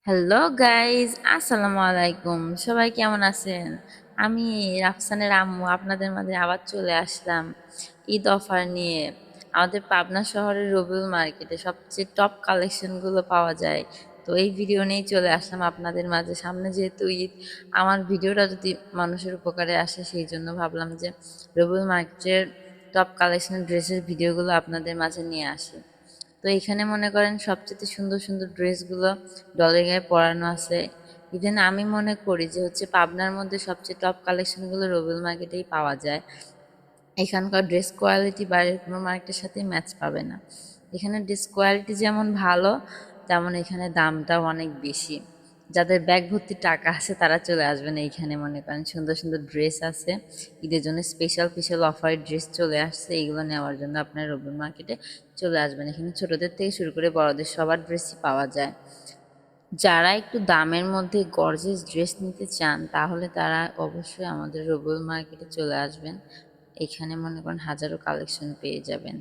Hello guys, আসসালামু আলাইকুম। সবাই কেমন আছেন? আমি রাফসানের আম্মু আপনাদের মাঝে আবার চলে আসলাম ঈদ অফার নিয়ে। আমাদের পাবনা শহরের রবিউল মার্কেটে সবচেয়ে টপ কালেকশনগুলো পাওয়া যায়। তো এই ভিডিও নিয়েই চলে আসলাম আপনাদের মাঝে। সামনে যেহেতু ঈদ, আমার ভিডিওটা যদি মানুষের উপকারে আসে সেই জন্য ভাবলাম যে রবিউল মার্কেটের টপ কালেকশন ড্রেসের ভিডিওগুলো আপনাদের মাঝে নিয়ে আসি। তো এখানে মনে করেন সবচেয়ে সুন্দর সুন্দর ড্রেসগুলো ডলের গায়ে পরানো আছে। ইভেন আমি মনে করি যে হচ্ছে পাবনার মধ্যে সবচেয়ে টপ কালেকশনগুলো রবিউল মার্কেটেই পাওয়া যায়। এখানকার ড্রেস কোয়ালিটি বাইরের কোনো মার্কেটের সাথে ম্যাচ পাবে না। এখানে ড্রেস কোয়ালিটি যেমন ভালো, তেমন এখানে দামটাও অনেক বেশি। যাদের ব্যাগ ভর্তি টাকা আছে তারা চলে আসবেন এইখানে। মনে করেন সুন্দর সুন্দর ড্রেস আছে, ঈদের জন্য স্পেশাল স্পেশাল অফারের ড্রেস চলে আসছে। এইগুলো নেওয়ার জন্য আপনার রবিউল মার্কেটে চলে আসবেন। এখানে ছোটদের থেকে শুরু করে বড়দের সবার ড্রেসই পাওয়া যায়। যারা একটু দামের মধ্যে গর্জিয়াস ড্রেস নিতে চান তাহলে তারা অবশ্যই আমাদের রবিউল মার্কেটে চলে আসবেন। এখানে মনে করেন হাজারো কালেকশন পেয়ে যাবেন।